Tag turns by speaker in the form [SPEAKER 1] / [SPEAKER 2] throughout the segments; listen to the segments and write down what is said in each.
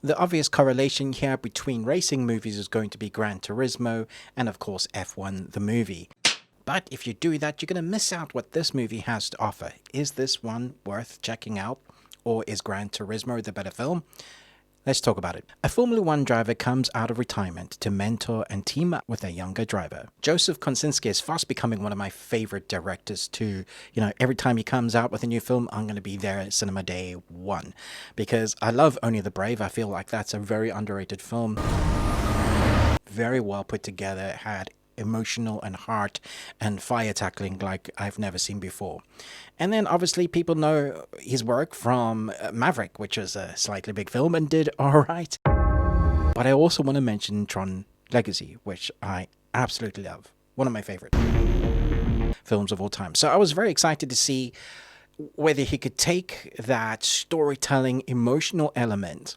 [SPEAKER 1] The obvious correlation here between racing movies is going to be Gran Turismo and, of course, F1 the movie. But if you do that, you're going to miss out what this movie has to offer. Is this one worth checking out, or is Gran Turismo the better film? Let's talk about it. A Formula One driver comes out of retirement to mentor and team up with a younger driver. Joseph Kosinski is fast becoming one of my favorite directors too. Every time he comes out with a new film, I'm going to be there at cinema day one. Because I love Only the Brave. I feel like that's a very underrated film. Very well put together, had emotional and heart and fire tackling like I've never seen before. And then obviously people know his work from Maverick, which is a slightly big film and did alright. But I also want to mention Tron Legacy, which I absolutely love. One of my favorite films of all time. So I was very excited to see whether he could take that storytelling emotional element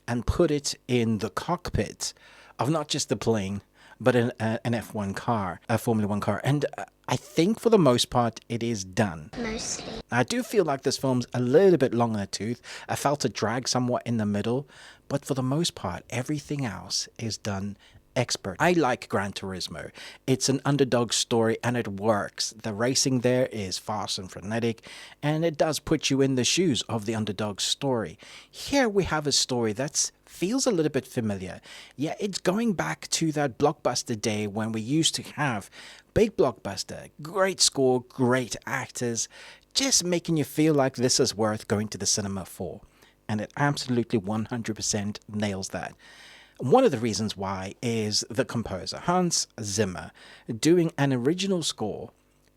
[SPEAKER 1] and put it in the cockpit of not just the plane, but an F1 car, a Formula One car. And I think for the most part, it is done.
[SPEAKER 2] Mostly.
[SPEAKER 1] I do feel like this film's a little bit long in the tooth. I felt it drag somewhat in the middle, but for the most part, everything else is done expert. I like Gran Turismo. It's an underdog story and it works. The racing there is fast and frenetic, and it does put you in the shoes of the underdog story. Here we have a story that feels a little bit familiar. Yeah, it's going back to that blockbuster day when we used to have big blockbuster, great score, great actors, just making you feel like this is worth going to the cinema for. And it absolutely 100% nails that. One of the reasons why is the composer, Hans Zimmer, doing an original score,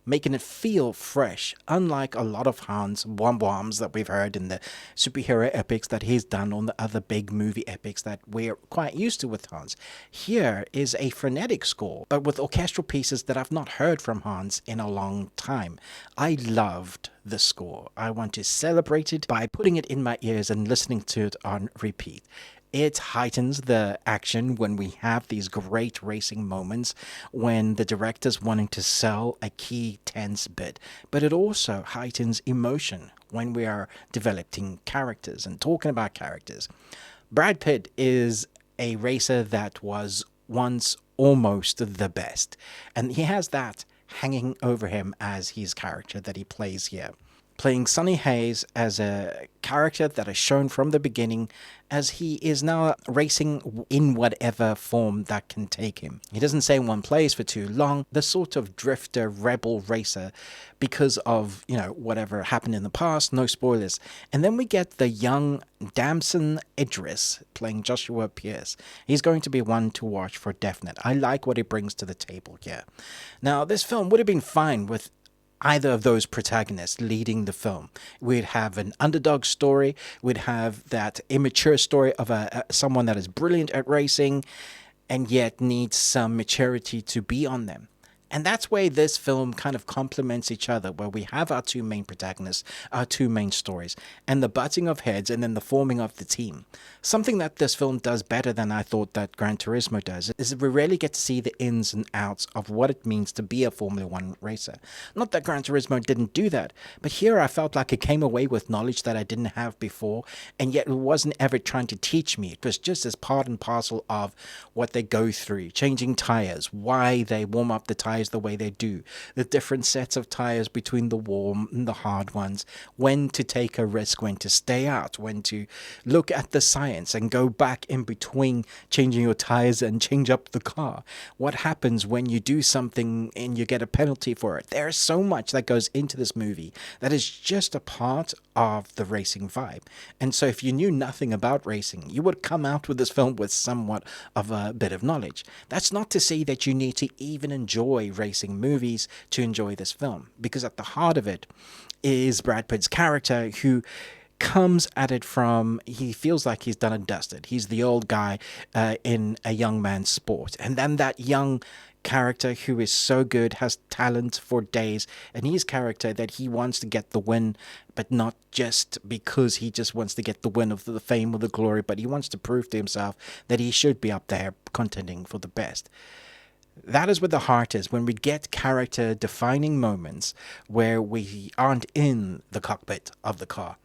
[SPEAKER 1] making it feel fresh, unlike a lot of Hans wom-woms that we've heard in the superhero epics that he's done on the other big movie epics that we're quite used to with Hans. Here is a frenetic score, but with orchestral pieces that I've not heard from Hans in a long time. I loved the score. I want to celebrate it by putting it in my ears and listening to it on repeat. It heightens the action when we have these great racing moments, when the director's wanting to sell a key tense bit. But it also heightens emotion when we are developing characters and talking about characters. Brad Pitt is a racer that was once almost the best, and he has that hanging over him as his character that he plays here. Playing Sonny Hayes as a character that is shown from the beginning as he is now racing in whatever form that can take him. He doesn't stay in one place for too long, the sort of drifter, rebel racer because of, whatever happened in the past, no spoilers. And then we get the young Damson Idris playing Joshua Pierce. He's going to be one to watch for definite. I like what he brings to the table here. Now, this film would have been fine with either of those protagonists leading the film. We'd have an underdog story. We'd have that immature story of someone that is brilliant at racing and yet needs some maturity to be on them. And that's where this film kind of complements each other, where we have our two main protagonists, our two main stories, and the butting of heads and then the forming of the team. Something that this film does better than I thought that Gran Turismo does is we rarely get to see the ins and outs of what it means to be a Formula One racer. Not that Gran Turismo didn't do that, but here I felt like it came away with knowledge that I didn't have before, and yet it wasn't ever trying to teach me. It was just as part and parcel of what they go through, changing tires, why they warm up the tires the way they do, the different sets of tires between the warm and the hard ones, when to take a risk, when to stay out, when to look at the science and go back in between changing your tires and change up the car. What happens when you do something and you get a penalty for it? There is so much that goes into this movie that is just a part of the racing vibe. And so if you knew nothing about racing, you would come out with this film with somewhat of a bit of knowledge. That's not to say that you need to even enjoy racing movies to enjoy this film, because at the heart of it is Brad Pitt's character, who comes at it from, he feels like he's done and dusted. He's the old guy in a young man's sport. And then that young character who is so good, has talent for days, and his character that he wants to get the win, but not just because he just wants to get the win of the fame or the glory, but he wants to prove to himself that he should be up there contending for the best. That is what the heart is, when we get character defining moments where we aren't in the cockpit of the car.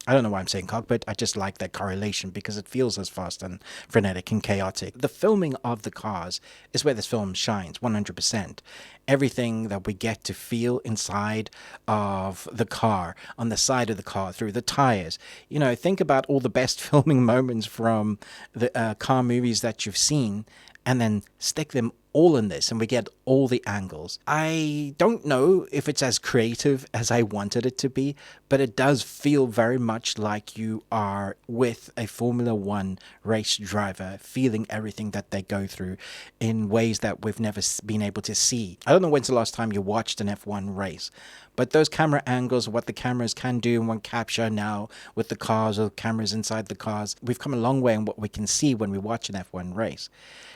[SPEAKER 1] I don't know why I'm saying cockpit. I just like that correlation because it feels as fast and frenetic and chaotic. The filming of the cars is where this film shines 100%. Everything that we get to feel inside of the car, on the side of the car, through the tires. You know, think about all the best filming moments from the car movies that you've seen, and then stick them all in this, and we get all the angles. I don't know if it's as creative as I wanted it to be, but it does feel very much like you are with a Formula One race driver, feeling everything that they go through in ways that we've never been able to see. I don't know when's the last time you watched an F1 race, but those camera angles, what the cameras can do and what capture now with the cars or cameras inside the cars, we've come a long way in what we can see when we watch an F1 race.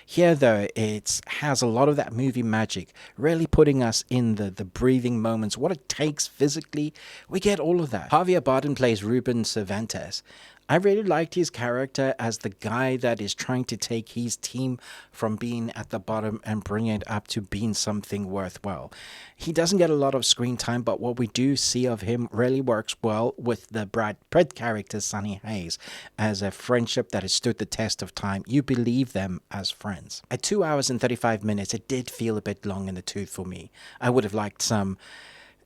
[SPEAKER 1] Here, though, it has a lot of that movie magic, really putting us in the breathing moments, what it takes physically. We get all of that. Javier Bardem plays Ruben Cervantes. I really liked his character as the guy that is trying to take his team from being at the bottom and bring it up to being something worthwhile. He doesn't get a lot of screen time, but what we do see of him really works well with the Brad Pitt character, Sonny Hayes, as a friendship that has stood the test of time. You believe them as friends. At 2 hours and 35 minutes, it did feel a bit long in the tooth for me. I would have liked some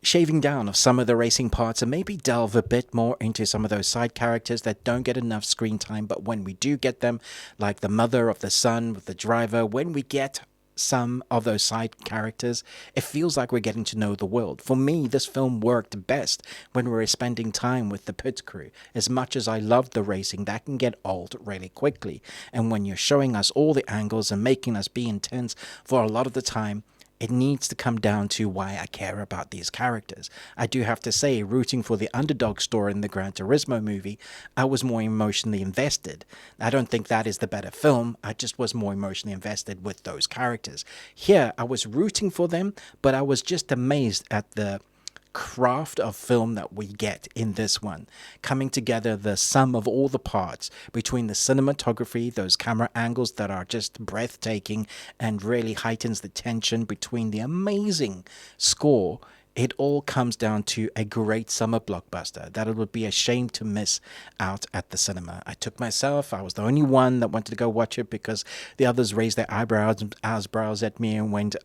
[SPEAKER 1] shaving down of some of the racing parts and maybe delve a bit more into some of those side characters that don't get enough screen time, but when we do get them, like the mother of the son with the driver, when we get some of those side characters, it feels like we're getting to know the world. For me, this film worked best when we were spending time with the pit crew. As much as I love the racing, that can get old really quickly, and when you're showing us all the angles and making us be intense for a lot of the time, it needs to come down to why I care about these characters. I do have to say, rooting for the underdog story in the Gran Turismo movie, I was more emotionally invested. I don't think that is the better film. I just was more emotionally invested with those characters. Here, I was rooting for them, but I was just amazed at the craft of film that we get in this one, coming together the sum of all the parts between the cinematography, those camera angles that are just breathtaking and really heightens the tension, between the amazing score. It all comes down to a great summer blockbuster that it would be a shame to miss out at the cinema. I took myself. I was the only one that wanted to go watch it because the others raised their eyebrows at me and went,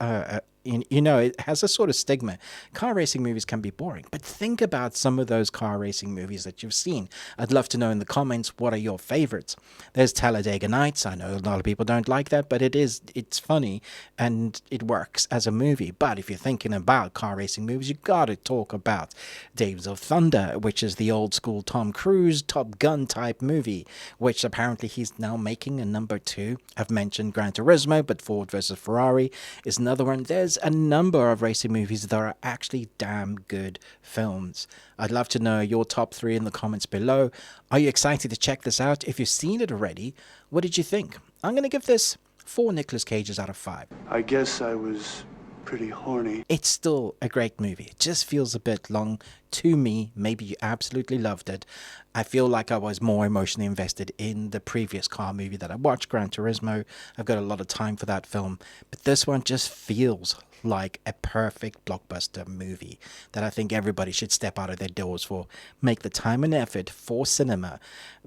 [SPEAKER 1] you know, it has a sort of stigma. Car racing movies can be boring, but think about some of those car racing movies that you've seen. I'd love to know in the comments, what are your favorites? There's Talladega Nights. I know a lot of people don't like that, but it's funny and it works as a movie. But if you're thinking about car racing movies, you got to talk about Days of Thunder, which is the old school Tom Cruise, Top Gun type movie, which apparently he's now making a number 2. I've mentioned Gran Turismo, but Ford versus Ferrari is another one. There's a number of racing movies that are actually damn good films. I'd love to know your top 3 in the comments below. Are you excited to check this out? If you've seen it already, what did you think? I'm going to give this 4 Nicolas Cages out of 5.
[SPEAKER 2] I guess I was pretty horny.
[SPEAKER 1] It's still a great movie. It just feels a bit long to me. Maybe you absolutely loved it. I feel like I was more emotionally invested in the previous car movie that I watched, Gran Turismo. I've got a lot of time for that film, but this one just feels like a perfect blockbuster movie that I think everybody should step out of their doors for. Make the time and effort for cinema,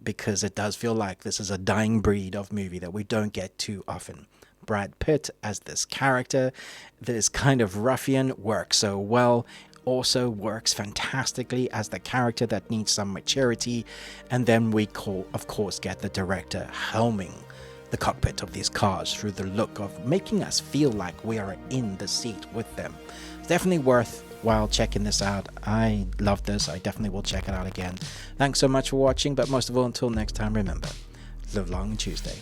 [SPEAKER 1] because it does feel like this is a dying breed of movie that we don't get too often. Brad Pitt as this character, this kind of ruffian, works so well. Also works fantastically as the character that needs some maturity. And then we of course get the director helming the cockpit of these cars through the look of making us feel like we are in the seat with them. It's definitely worthwhile checking this out. I love this. I definitely will check it out again. Thanks so much for watching, but most of all, until next time, remember, live long and Tuesday.